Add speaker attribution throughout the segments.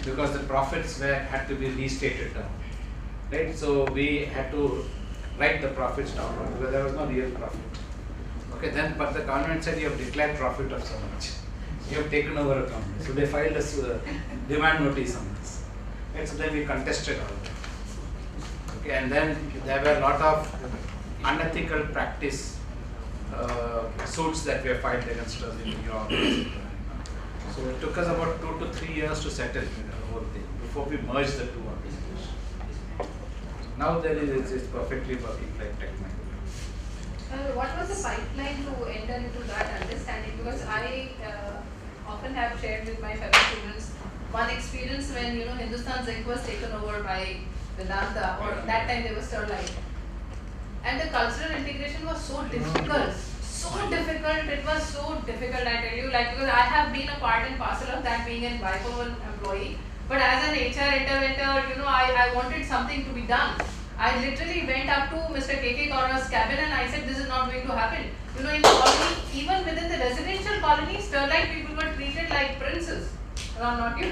Speaker 1: because the profits had to be restated down, right? So we had to write the profits down because there was no real profit. Okay, then but the government said you have declared profit of so much. You have taken over a company. So they filed a demand notice on this. Right, so then we contested all that. Okay, and then there were a lot of unethical practice suits that were filed against us in New York. So it took us about 2 to 3 years to settle the whole thing before we merged the two organizations. Now it's perfectly working like technology.
Speaker 2: What was the pipeline to enter into that understanding? Because I often have shared with my fellow students one experience when Hindustan Zinc was taken over by Vedanta, or that time they were Sterlite, and the cultural integration was so difficult. It was so difficult, I tell you, because I have been a part and parcel of that, being a WIPO employee. But as an HR interventor, I wanted something to be done. I literally went up to Mr. K.K. Kaura's cabin and I said, this is not going to happen. In the colony, even within the residential colony, Sterlite people were treated like princes. No, not you,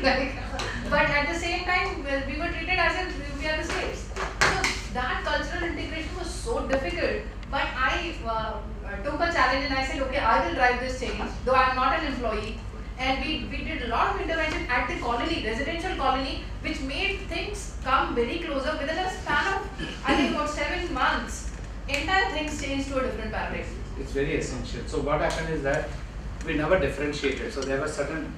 Speaker 2: but at the same time, we were treated as if we are the slaves. So that cultural integration was so difficult. But I took a challenge and I said, okay, I will drive this change, though I am not an employee. And we did a lot of intervention at the colony, residential colony, which made things come very closer within a span of, I think, about 7 months. Entire things changed to a different paradigm.
Speaker 1: It's very essential. So what happened is that we never differentiated. So there were certain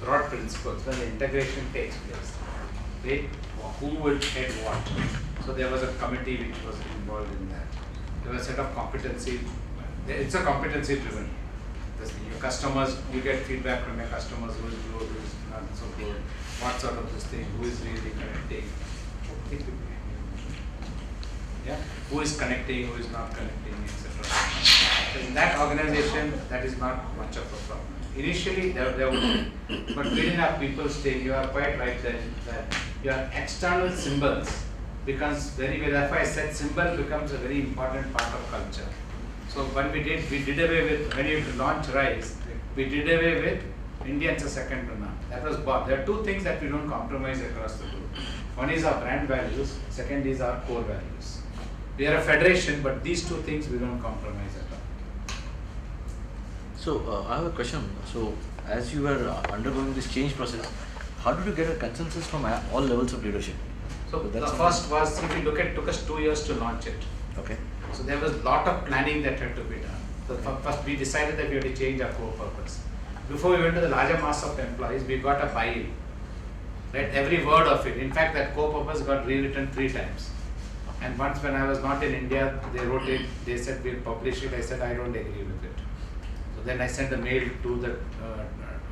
Speaker 1: broad principles when the integration takes place. Okay? Who will head what? So there was a committee which was involved in that. There was a set of competency. It's a competency driven. Your customers, you get feedback from your customers, who is good, who is not so good, what sort of this thing, who is really connecting. Yeah? Who is connecting, who is not connecting, etc. So in that organization, that is not much of a problem. Initially, there would be, but within have people staying, you are quite right that your external symbols becomes very, that's why I said symbol becomes a very important part of culture. So when we did away with, when you launch RISE, we did away with Indians are second to none. That was Bob. There are two things that we don't compromise across the group. One is our brand values, second is our core values. We are a federation, but these two things we don't compromise at all.
Speaker 3: So I have a question. So as you were undergoing this change process, how did you get a consensus from all levels of leadership?
Speaker 1: So the first was, if you look at, it took us 2 years to launch it.
Speaker 3: Okay.
Speaker 1: So there was a lot of planning that had to be done. So first we decided that we had to change our core purpose. Before we went to the larger mass of employees, we got a buy-in. Right? Every word of it. In fact, that core purpose got rewritten 3 times. And once when I was not in India, they wrote it, they said we'll publish it. I said I don't agree with it. So then I sent a mail to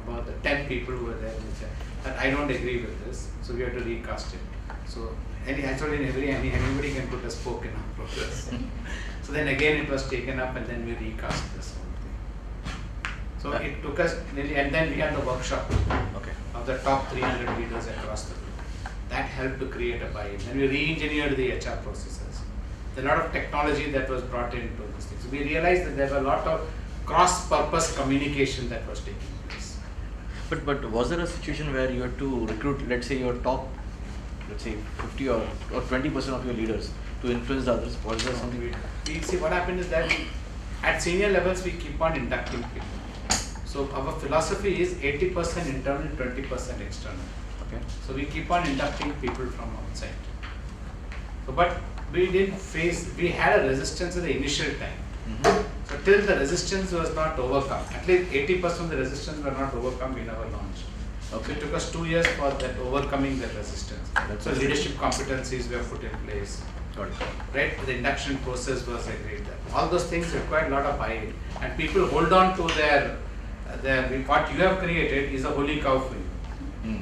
Speaker 1: about the 10 people who were there and said that I don't agree with this. So we have to recast it. So actually anybody can put a spoke in our progress. So then again it was taken up and then we recast this whole thing. So it took us nearly, and then we had the workshop of the top 300 leaders across the group. That helped to create a buy-in. Then we re-engineered the HR processes. There's a lot of technology that was brought into this thing. So we realized that there were a lot of cross-purpose communication that was taking place.
Speaker 3: But was there a situation where you had to recruit, let's say, your top, let's say 50 or 20% of your leaders to influence the others? Was there something?
Speaker 1: We see what happened is that at senior levels we keep on inducting people. So our philosophy is 80% internal, 20% external.
Speaker 3: Okay.
Speaker 1: So we keep on inducting people from outside. So, but we didn't face, we had a resistance in the initial time.
Speaker 3: Mm-hmm.
Speaker 1: So till the resistance was not overcome, at least 80% of the resistance were not overcome, we never launched. Okay. So it took us 2 years for that overcoming the resistance. So leadership competencies were put in place.
Speaker 3: Got it.
Speaker 1: Right? The induction process was agreed that. All those things required a lot of buy-in. And people hold on to their what you have created is a holy cow for you.
Speaker 3: Mm.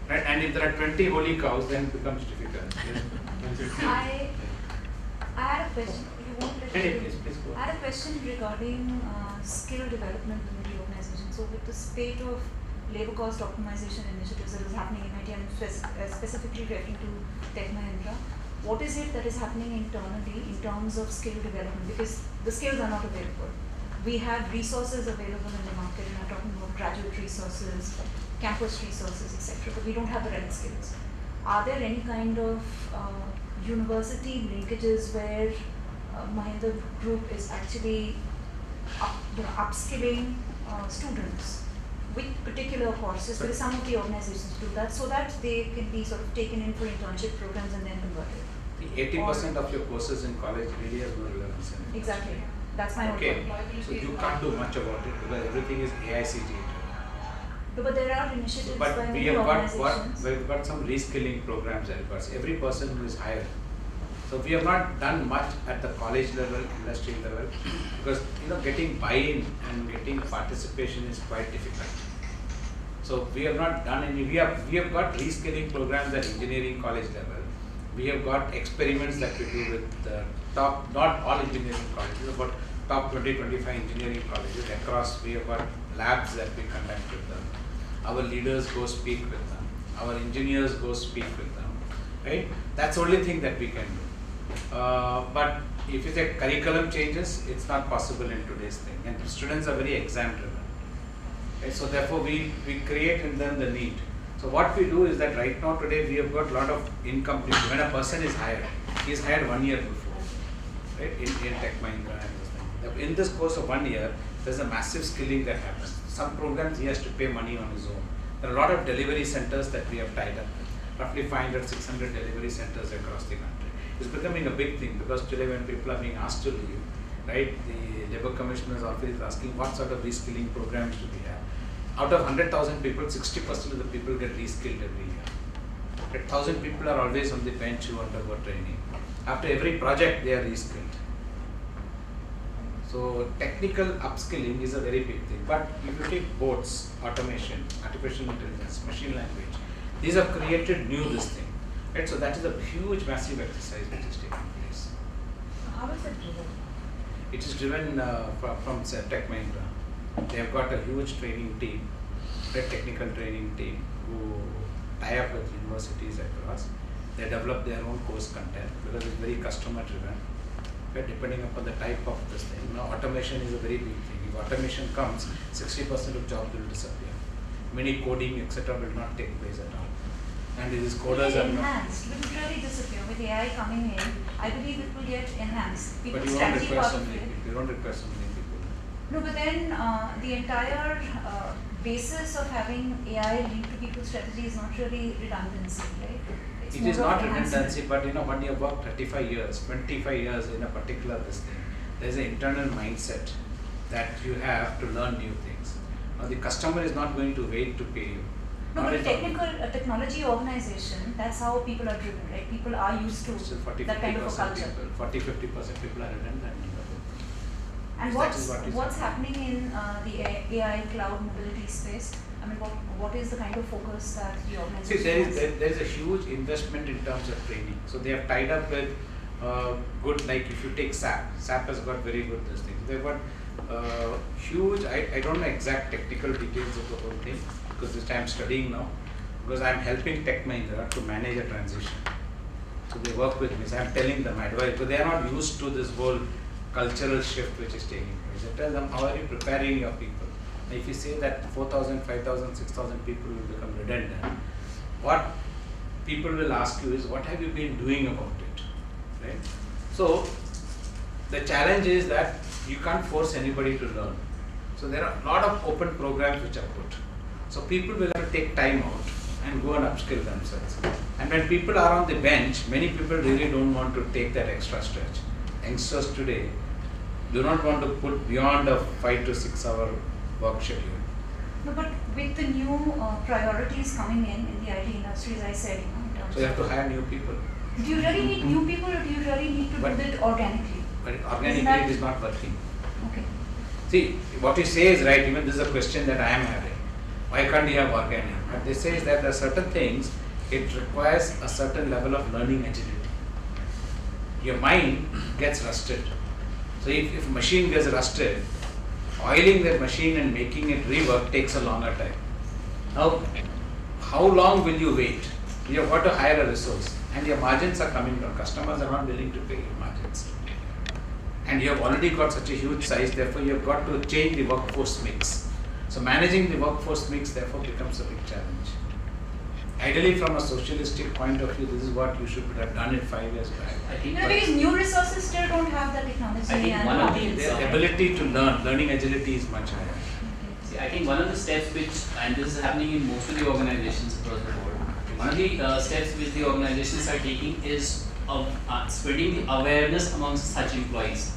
Speaker 1: Right? And if there are 20 holy cows, then it becomes difficult.
Speaker 4: I had a question.
Speaker 1: Please go.
Speaker 4: I had a question regarding skill development in the organization. So with the spate of labor cost optimization initiatives that is happening in IT, I'm specifically referring to Tech Mahindra. What is it that is happening internally in terms of skill development? Because the skills are not available. We have resources available in the market, and I'm talking about graduate resources, campus resources, etc., but we don't have the right skills. Are there any kind of university linkages where Mahindra Group is actually upskilling students with particular courses? Because some of the organizations do that, so that they can be sort of taken in for internship programs and then converted.
Speaker 1: 80% of your courses in college really has no relevance in it.
Speaker 4: Exactly. That's my
Speaker 1: Okay,
Speaker 4: point.
Speaker 1: so you can't do much about it because everything is AICTE.
Speaker 4: But there are initiatives by
Speaker 1: But we
Speaker 4: many
Speaker 1: have
Speaker 4: organizations.
Speaker 1: we've got some reskilling programs help us. Every person who is hired. So we have not done much at the college level, industry level, because getting buy-in and getting participation is quite difficult. So we have not done any. We have got reskilling programs at engineering college level. We have got experiments that we do with the top, not all engineering colleges, but top 20-25 engineering colleges across. We have got labs that we conduct with them. Our leaders go speak with them. Our engineers go speak with them. Right? That's the only thing that we can do. But if you say curriculum changes, it's not possible in today's thing. And students are very exam driven. Right? So therefore we create in them the need. So what we do is that right now today we have got a lot of incomplete. When a person is hired, he is hired 1 year before, right? In Tech Mahindra and this thing. In this course of 1 year, there's a massive skilling that happens. Some programs he has to pay money on his own. There are a lot of delivery centers that we have tied up with, roughly 500, 600 delivery centers across the country. It's becoming a big thing because today when people are being asked to leave, right, the Labour Commissioner's office is asking what sort of reskilling programs do we have. Out of 100,000 people, 60% of the people get reskilled every year. 1,000 people are always on the bench who undergo training. After every project, they are reskilled. So technical upskilling is a very big thing. But if you take bots, automation, artificial intelligence, machine language, these have created this thing. Right? So that is a huge, massive exercise which is taking place.
Speaker 4: How is it driven?
Speaker 1: It is driven from Tech Mahindra. They have got a huge training team, a technical training team who tie up with universities across. They develop their own course content because it's very customer driven. But depending upon the type of this thing, automation is a very big thing. If automation comes, 60% of jobs will disappear. Many coding, etc. will not take place at all. And these coders are not
Speaker 4: enhanced. It will really disappear with AI coming in. I believe it will get enhanced.
Speaker 1: but
Speaker 4: People's
Speaker 1: you don't
Speaker 4: strategy
Speaker 1: require
Speaker 4: part
Speaker 1: so
Speaker 4: of
Speaker 1: many
Speaker 4: it.
Speaker 1: people. You don't require so many people.
Speaker 4: No, but then the entire basis of having AI linked to people's strategy is not really redundancy, right? It's
Speaker 1: It
Speaker 4: more
Speaker 1: is
Speaker 4: of
Speaker 1: not
Speaker 4: enhancement.
Speaker 1: redundancy, but when you work 35 years, 25 years in a particular this thing, there is an internal mindset that you have to learn new things. Now the customer is not going to wait to pay you.
Speaker 4: No, but
Speaker 1: Knowledge of-
Speaker 4: technology organization, that's how people are driven, right? People are used to
Speaker 1: Still 40,
Speaker 4: that kind of a
Speaker 1: 50%
Speaker 4: culture.
Speaker 1: people, 40-50% people are redundant.
Speaker 4: And
Speaker 1: That is what is
Speaker 4: what's happening in the AI cloud mobility space? I mean, what is the kind of focus that the organization
Speaker 1: See,
Speaker 4: has?
Speaker 1: there is a huge investment in terms of training. So they have tied up with good, like if you take SAP has got very good this thing. They've got huge, I don't know exact technical details of the whole thing because this time I'm studying now because I'm helping Tech Mahindra to manage a transition. So they work with me, so I'm telling them advice, but they are not used to this whole cultural shift which is taking place. I tell them, how are you preparing your people? Now, if you say that 4,000, 5,000, 6,000 people will become redundant, what people will ask you is, what have you been doing about it? Right? So the challenge is that you can't force anybody to learn. So there are a lot of open programs which are put. So people will have to take time out and go and upskill themselves. And when people are on the bench, many people really don't want to take that extra stretch. Youngsters today do not want to put beyond a 5 to 6 hour work schedule.
Speaker 4: No, but with the new priorities coming in the IT industry, as I said, in terms
Speaker 1: So you have to
Speaker 4: of,
Speaker 1: hire new people.
Speaker 4: do you really need new people or do you really need to
Speaker 1: But-
Speaker 4: do it organically?
Speaker 1: But
Speaker 4: Isn't
Speaker 1: organically
Speaker 4: that-
Speaker 1: it is not working.
Speaker 4: Okay.
Speaker 1: See, what you say is right, even this is a question that I am having. Why can't you have organic? What they say is that there are certain things, it requires a certain level of learning agility. Your mind gets rusted. So if machine gets rusted, oiling that machine and making it rework takes a longer time. Now, how long will you wait? You have got to hire a resource and your margins are coming down. Customers are not willing to pay your margins. And you have already got such a huge size, therefore you have got to change the workforce mix. So managing the workforce mix therefore becomes a big challenge. Ideally, from a socialistic point of view, this is what you should have done it 5 years back.
Speaker 5: I think
Speaker 4: Because new resources still don't have the technology
Speaker 5: I think
Speaker 4: and
Speaker 5: one of the-
Speaker 4: competence,
Speaker 1: Their
Speaker 4: right?
Speaker 1: ability to learning agility is much higher.
Speaker 5: See, I think one of the steps which, and this is happening in most of the organizations across the board, one of the steps which the organizations are taking is of spreading the awareness amongst such employees.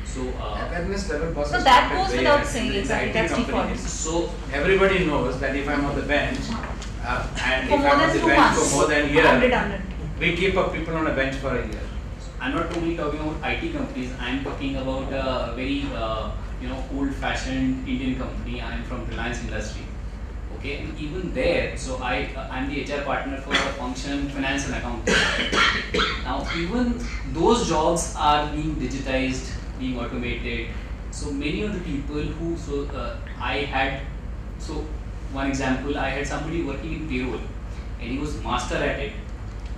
Speaker 5: So,
Speaker 1: Awareness level was
Speaker 4: So that goes without saying, exactly, that's default.
Speaker 5: so
Speaker 1: Everybody knows that if I'm on the bench and
Speaker 4: For
Speaker 1: if
Speaker 4: more
Speaker 1: I'm on
Speaker 4: than
Speaker 1: the
Speaker 4: 2
Speaker 1: bench
Speaker 4: months.
Speaker 1: for more than a year,
Speaker 4: Redundant.
Speaker 1: we keep up people on a bench for a year.
Speaker 5: I'm not only talking about IT companies. I'm talking about a very old-fashioned Indian company. I'm from Reliance Industry. Okay, and even there, so I'm the HR partner for a function finance and accounting. Now, even those jobs are being digitized, being automated. So many of the people who one example, I had somebody working in payroll, and he was master at it,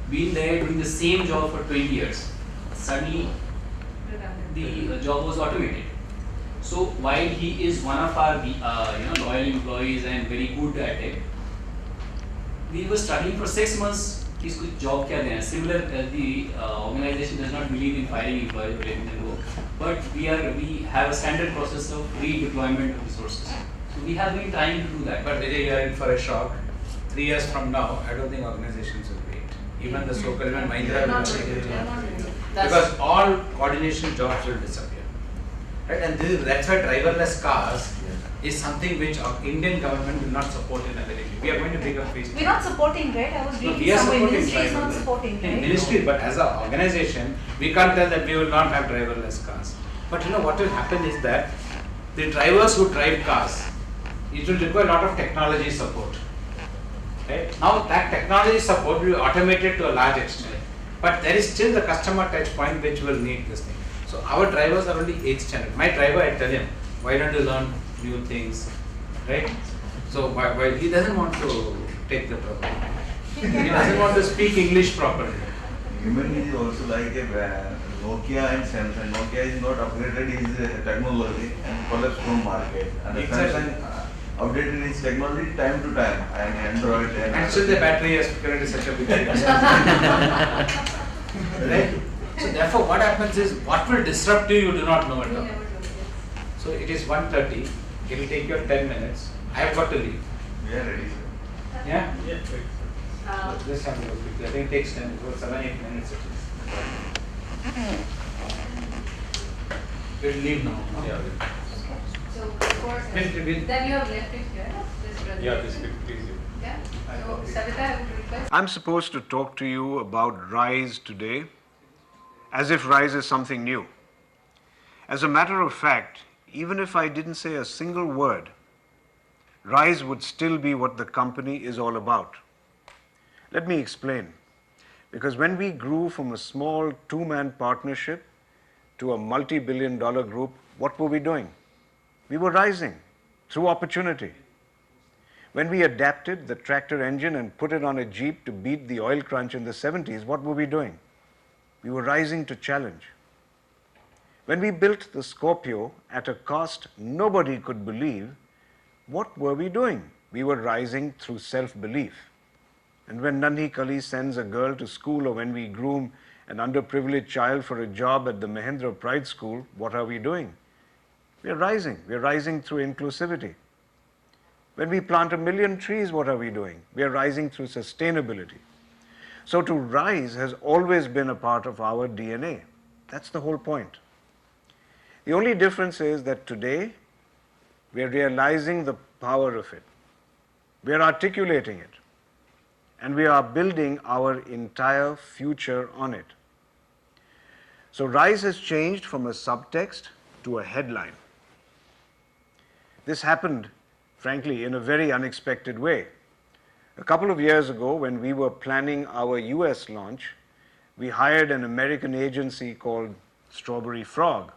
Speaker 5: been there doing the same job for 20 years. Suddenly, the job was automated. So while he is one of our loyal employees and very good at it, we were struggling for 6 months. His job kya dena. Similar, the organization does not believe in firing employees or letting them go, but we have a standard process of redeployment of resources. So we have been trying to do that.
Speaker 1: But Vijay, you are in for a shock. 3 years from now, I don't think organizations will wait. Even the so-called even Mahindra will not take it. Because all coordination jobs will disappear. Right? And that's why driverless cars is something which our Indian government will not support in a very big. We are going to take a phase.
Speaker 4: We're not supporting, right? I was
Speaker 1: No,
Speaker 4: reading
Speaker 1: we are
Speaker 4: somewhere,
Speaker 1: supporting
Speaker 4: ministry is not
Speaker 1: driverless.
Speaker 4: supporting,
Speaker 1: In
Speaker 4: right?
Speaker 1: ministry, but as an organization, we can't tell that we will not have driverless cars. But you know what will happen is that the drivers who drive cars, it will require a lot of technology support. Right? Now that technology support will be automated to a large extent, but there is still the customer touch point which will need this thing. So our drivers are only 8th standard. My driver, I tell him, why don't you learn new things, right? So while he doesn't want to take the trouble, he doesn't want to speak English properly.
Speaker 6: Human is also like a Nokia and Samsung. Nokia is not upgraded his technology and collapsed from market. And
Speaker 1: Exactly.
Speaker 6: Samsung updated his technology time to time and Android
Speaker 1: And still the battery has currently such a big difference. Right? So therefore what happens is, what will disrupt you, you do not know at all. So it is 1:30, it will take you 10 minutes. I have got to leave.
Speaker 6: We are ready, sir.
Speaker 1: Yeah? So just have a look quickly. I think it takes 10, about 7-8 minutes at least. We will leave now.
Speaker 6: Yeah.
Speaker 2: So before,
Speaker 1: Will-
Speaker 2: then you have left it here, this presentation.
Speaker 7: Yeah, this please.
Speaker 2: Yeah, so Savita, I would request.
Speaker 8: I'm supposed to talk to you about RISE today, as if RISE is something new. As a matter of fact, even if I didn't say a single word, RISE would still be what the company is all about. Let me explain. Because when we grew from a small 2-man partnership to a multi-billion-dollar group, what were we doing? We were rising through opportunity. When we adapted the tractor engine and put it on a Jeep to beat the oil crunch in the 70s, what were we doing? We were rising to challenge. When we built the Scorpio at a cost nobody could believe, what were we doing? We were rising through self-belief. And when Nanhi Kali sends a girl to school, or when we groom an underprivileged child for a job at the Mahindra Pride School, what are we doing? We are rising. We are rising through inclusivity. When we plant 1 million trees, what are we doing? We are rising through sustainability. So to rise has always been a part of our DNA. That's the whole point. The only difference is that today we are realizing the power of it. We are articulating it. And we are building our entire future on it. So RISE has changed from a subtext to a headline. This happened, frankly, in a very unexpected way. A couple of years ago, when we were planning our US launch, we hired an American agency called Strawberry Frog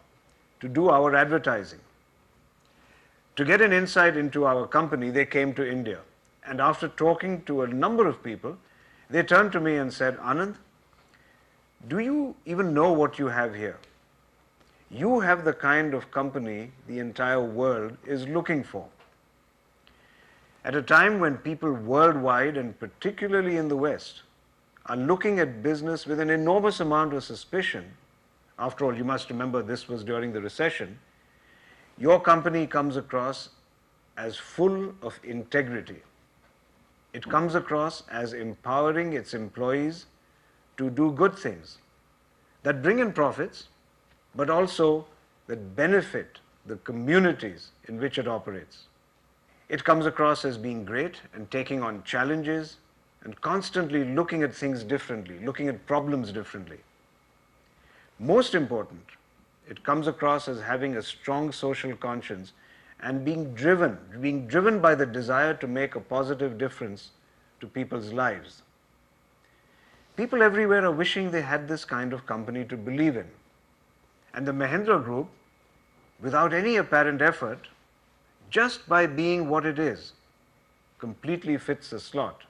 Speaker 8: to do our advertising. To get an insight into our company, they came to India. And after talking to a number of people, they turned to me and said, Anand, do you even know what you have here? You have the kind of company the entire world is looking for. At a time when people worldwide, and particularly in the West, are looking at business with an enormous amount of suspicion, after all, you must remember this was during the recession, your company comes across as full of integrity. It comes across as empowering its employees to do good things that bring in profits, but also that benefit the communities in which it operates. It comes across as being great and taking on challenges and constantly looking at things differently, looking at problems differently. Most important, it comes across as having a strong social conscience and being driven by the desire to make a positive difference to people's lives. People everywhere are wishing they had this kind of company to believe in. And the Mahindra Group, without any apparent effort, just by being what it is, completely fits the slot.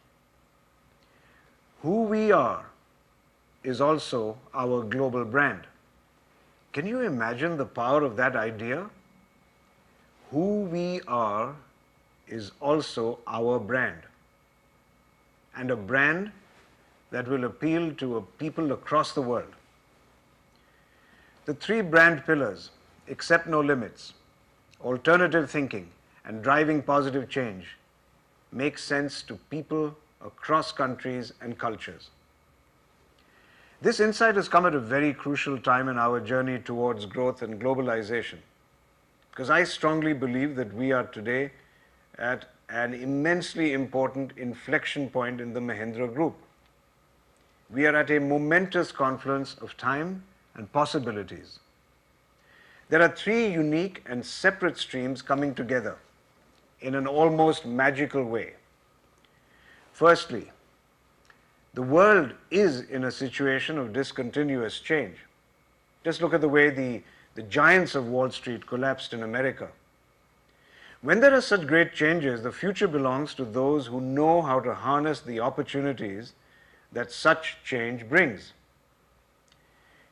Speaker 8: Who we are is also our global brand. Can you imagine the power of that idea? Who we are is also our brand, and a brand that will appeal to people across the world. The three brand pillars, accept no limits, alternative thinking, and driving positive change, make sense to people across countries and cultures. This insight has come at a very crucial time in our journey towards growth and globalization, because I strongly believe that we are today at an immensely important inflection point in the Mahindra Group. We are at a momentous confluence of time and possibilities. There are three unique and separate streams coming together in an almost magical way. Firstly, the world is in a situation of discontinuous change. Just look at the way the giants of Wall Street collapsed in America. When there are such great changes, the future belongs to those who know how to harness the opportunities that such change brings.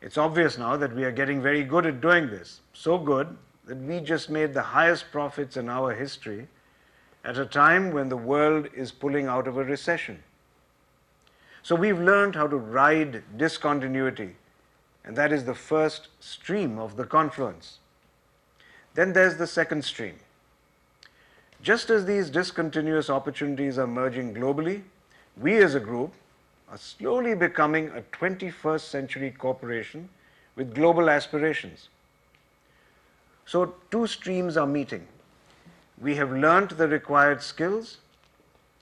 Speaker 8: It's obvious now that we are getting very good at doing this, so good that we just made the highest profits in our history at a time when the world is pulling out of a recession. So we've learned how to ride discontinuity, and that is the first stream of the confluence. Then there's the second stream. Just as these discontinuous opportunities are merging globally, we as a group are slowly becoming a 21st century corporation with global aspirations. So two streams are meeting. We have learnt the required skills,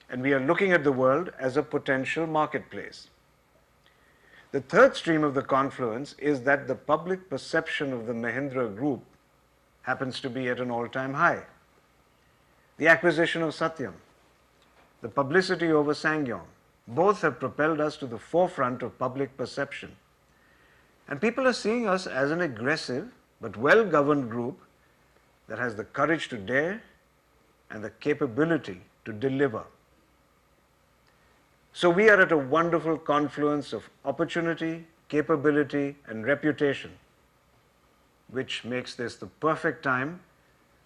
Speaker 8: and we are looking at the world as a potential marketplace. The third stream of the confluence is that the public perception of the Mahindra Group happens to be at an all-time high. The acquisition of Satyam, the publicity over SsangYong, both have propelled us to the forefront of public perception. And people are seeing us as an aggressive but well-governed group that has the courage to dare and the capability to deliver. So we are at a wonderful confluence of opportunity, capability, and reputation, which makes this the perfect time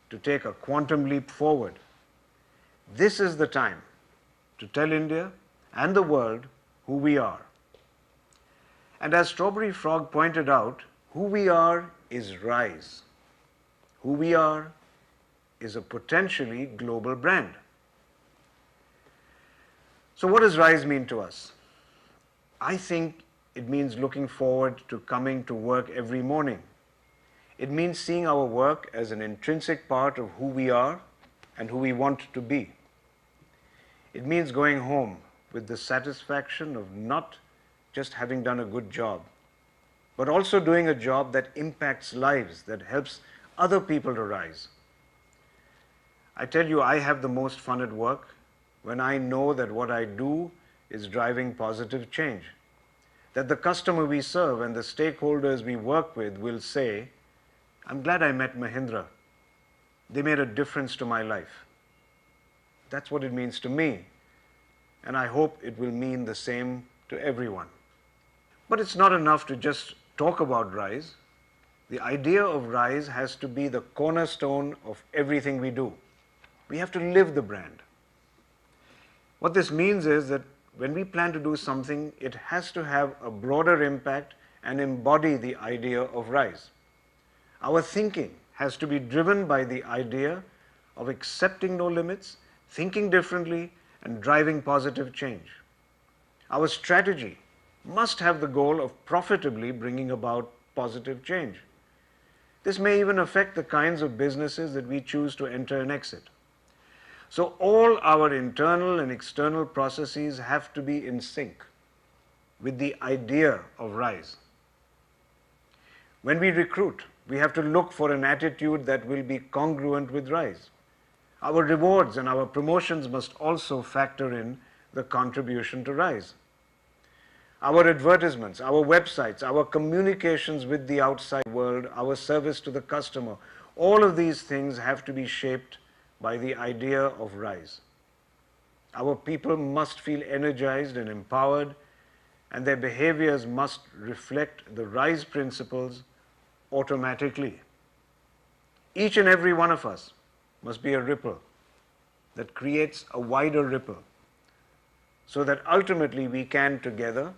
Speaker 8: to take a quantum leap forward. This is the time to tell India and the world who we are. And as Strawberry Frog pointed out, who we are is RISE. Who we are is a potentially global brand. So what does RISE mean to us? I think it means looking forward to coming to work every morning. It means seeing our work as an intrinsic part of who we are and who we want to be. It means going home with the satisfaction of not just having done a good job, but also doing a job that impacts lives, that helps other people to rise. I tell you, I have the most fun at work when I know that what I do is driving positive change, that the customer we serve and the stakeholders we work with will say, I'm glad I met Mahindra. They made a difference to my life. That's what it means to me, and I hope it will mean the same to everyone. But it's not enough to just talk about RISE. The idea of RISE has to be the cornerstone of everything we do. We have to live the brand. What this means is that when we plan to do something, it has to have a broader impact and embody the idea of RISE. Our thinking has to be driven by the idea of accepting no limits, thinking differently, and driving positive change. Our strategy must have the goal of profitably bringing about positive change. This may even affect the kinds of businesses that we choose to enter and exit. So all our internal and external processes have to be in sync with the idea of RISE. When we recruit, we have to look for an attitude that will be congruent with RISE. Our rewards and our promotions must also factor in the contribution to RISE. Our advertisements, our websites, our communications with the outside world, our service to the customer, all of these things have to be shaped by the idea of RISE. Our people must feel energized and empowered, and their behaviors must reflect the RISE principles automatically. Each and every one of us must be a ripple that creates a wider ripple, so that ultimately we can together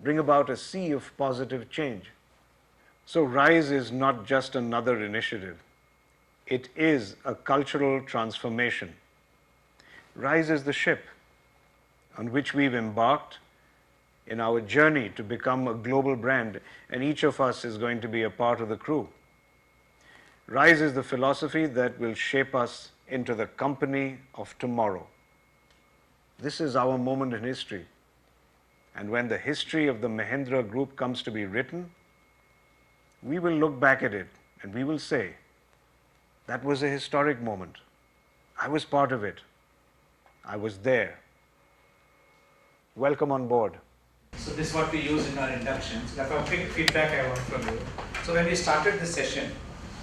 Speaker 8: bring about a sea of positive change. So RISE is not just another initiative. It is a cultural transformation. RISE is the ship on which we've embarked in our journey to become a global brand, and each of us is going to be a part of the crew. RISE is the philosophy that will shape us into the company of tomorrow. This is our moment in history. And when the history of the Mahindra Group comes to be written, we will look back at it and we will say, that was a historic moment. I was part of it. I was there. Welcome on board.
Speaker 1: So this is what we use in our inductions. Like a quick feedback I want from you. So when we started this session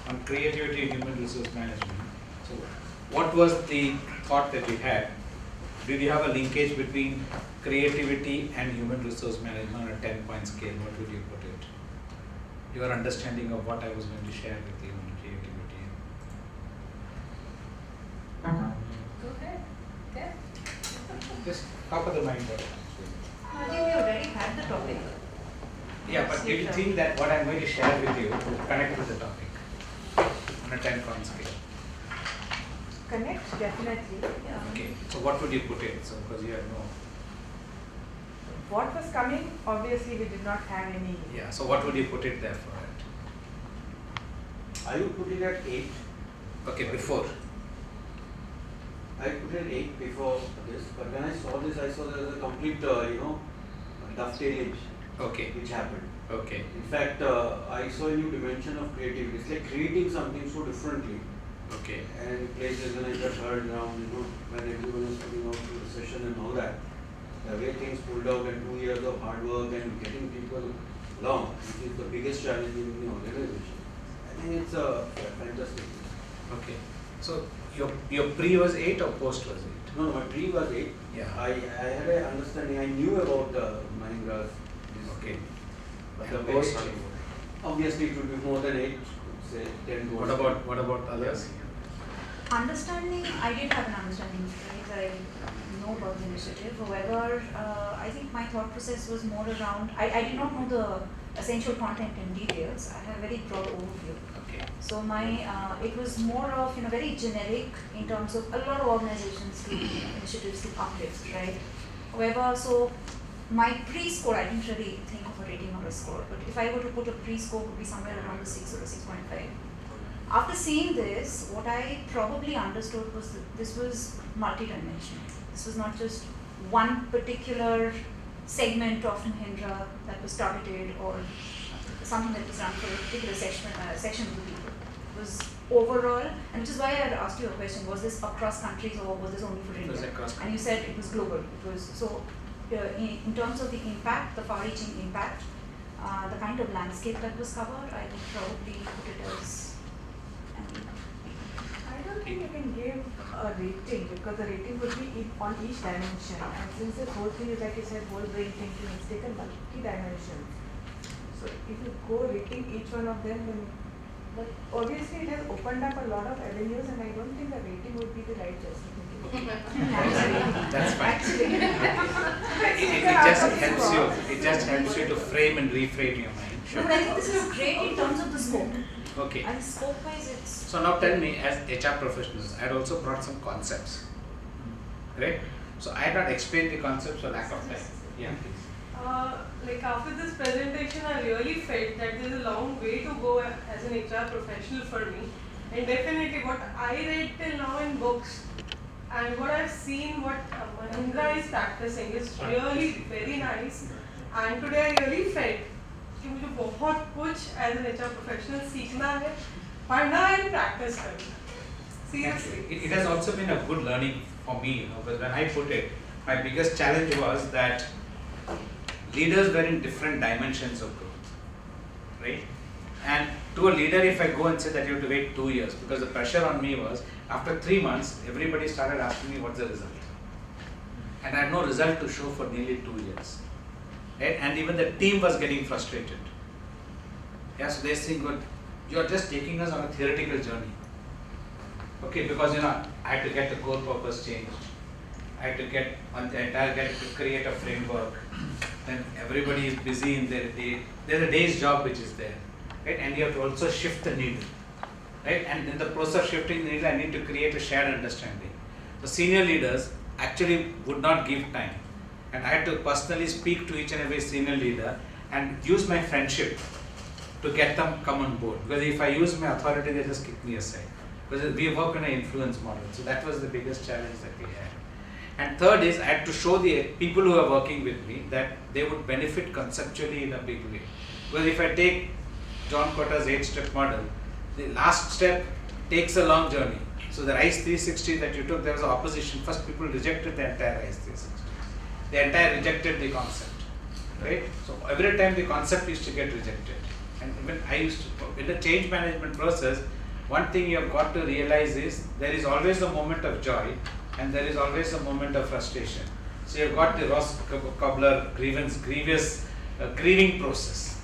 Speaker 1: on creativity and human resource management, so what was the thought that we had? Did you have a linkage between creativity and human resource management on a 10-point scale? What would you put it? Your understanding of what I was going to share with you on creativity.
Speaker 2: Go ahead. Yeah.
Speaker 1: Just top of the mind.
Speaker 4: I think we already had the topic.
Speaker 1: Yeah, but do you think that what I'm going to share with you will connect with the topic on a 10-point scale?
Speaker 7: Connect, definitely.
Speaker 4: Yeah.
Speaker 1: Okay, so what would you put it? So because you have no.
Speaker 7: What was coming, obviously we did not have any.
Speaker 1: Yeah, so what would you put it there for it?
Speaker 9: I would put it at 8.
Speaker 1: Okay, before.
Speaker 9: I put it 8 before this, but when I saw this, I saw there was a complete, dovetailage
Speaker 1: Okay,
Speaker 9: which happened.
Speaker 1: okay,
Speaker 9: In fact, I saw a new dimension of creativity. It's like creating something so differently.
Speaker 1: okay.
Speaker 9: And places when I just heard around, when everyone was coming out to the session and all that, the way things pulled out and 2 years of hard work and getting people along, which is the biggest challenge in the organization. I think it's fantastic.
Speaker 1: Okay. So your pre was 8 or post was 8?
Speaker 9: No, my pre was 8.
Speaker 1: Yeah.
Speaker 9: I had an understanding, I knew about Mahindra's.
Speaker 1: Okay.
Speaker 9: But
Speaker 1: And
Speaker 9: the
Speaker 1: post?
Speaker 9: post, obviously it would be more than 8, say 10 to
Speaker 1: What about others?
Speaker 4: Understanding, I did have an understanding, right? I know about the initiative. However, I think my thought process was more around, I did not know the essential content in details. I had a very broad overview.
Speaker 1: Okay.
Speaker 4: So it was more of very generic in terms of a lot of organizations do initiatives to uplift, right? However, so my pre-score, I didn't really think of a rating or a score, but if I were to put a pre-score, it would be somewhere around the 6 or a 6.5. After seeing this, what I probably understood was that this was multidimensional. This was not just one particular segment of Mahindra that was targeted or something that was done for a particular section of the people. It was overall, and which is why I had asked you a question, was this across countries or was this only for
Speaker 1: It was
Speaker 4: India?
Speaker 1: across
Speaker 4: And you said it was global. It was so in terms of the impact, the far-reaching impact, the kind of landscape that was covered, I would probably put it as
Speaker 7: I don't think you can give a rating because the rating would be on each dimension. And since this whole thing is, like you said, whole brain thinking, it's taken multi dimensions. So if you go rating each one of them, then But obviously it has opened up a lot of avenues and I don't think the rating would be the right justification.
Speaker 1: That's fine.
Speaker 7: Actually.
Speaker 1: It just helps you to frame and reframe your mind.
Speaker 4: No, but I think this is great in terms of the scope.
Speaker 1: Okay.
Speaker 4: And scope wise, it's.
Speaker 1: So now tell me, as HR professionals, I had also brought some concepts, right? So I had not explained the concepts for lack of time. Yeah, please.
Speaker 10: Like after this presentation, I really felt that there is a long way to go as an HR professional for me. And definitely what I read till now in books and what I've seen, what Mahindra is practicing is really very nice. And today I really felt कि मुझे बहुत कुछ as an HR professional सीखना है, पढ़ना है, practice करना. Seriously.
Speaker 1: It has also been a good learning for me, you know, because when I put it, my biggest challenge was that leaders were in different dimensions of growth, right? And to a leader, if I go and say that you have to wait 2 years, because the pressure on me was, after 3 months, everybody started asking me what's the result. And I had no result to show for nearly 2 years. Right? And even the team was getting frustrated. Yeah, so they're saying, good, you're just taking us on a theoretical journey. Okay, because I had to get the core purpose changed. I had to get to create a framework. Then everybody is busy in their day. There's a day's job which is there, right? And you have to also shift the needle, right? And in the process of shifting the needle, I need to create a shared understanding. The senior leaders actually would not give time, and I had to personally speak to each and every senior leader and use my friendship to get them come on board. Because if I use my authority, they just kick me aside. Because we work on an influence model, so that was the biggest challenge that we had. And third is I had to show the people who are working with me that they would benefit conceptually in a big way. Because if I take John Kotter's 8-step model, the last step takes a long journey. So the RISE 360 that you took, there was opposition. First people rejected the entire RISE 360. The entire rejected the concept, right? So every time the concept used to get rejected. And even I used to, in the change management process, one thing you have got to realize is there is always a moment of joy and there is always a moment of frustration. So you have got the Ross Cobbler grieving process,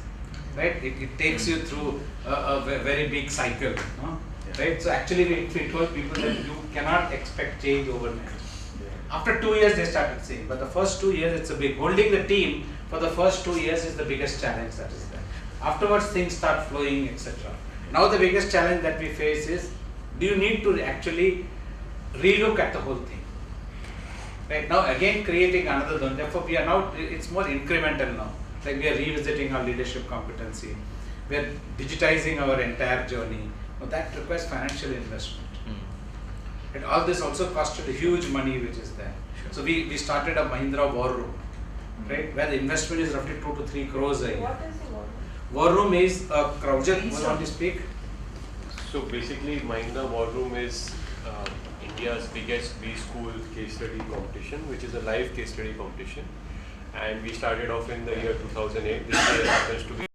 Speaker 1: right? It takes you through a very big cycle, no? Right? So actually we told people that you cannot expect change overnight. After 2 years they started saying, but the first 2 years it's a big, holding the team for the first 2 years is the biggest challenge that is there. Afterwards things start flowing, etc. Now the biggest challenge that we face is, do you need to actually relook at the whole thing? Right now again creating another zone, therefore we are now, it's more incremental now. Like we are revisiting our leadership competency, we are digitizing our entire journey. Now that requires financial investment. And all this also costed a huge money which is there. Sure. So we started a Mahindra war room, right, where the investment is roughly 2 to 3 crores a year.
Speaker 7: What is the war room?
Speaker 1: War room is a Kraujak, you want to speak?
Speaker 11: So basically Mahindra War Room is India's biggest B-School case study competition, which is a live case study competition. And we started off in the year 2008. This year happens to be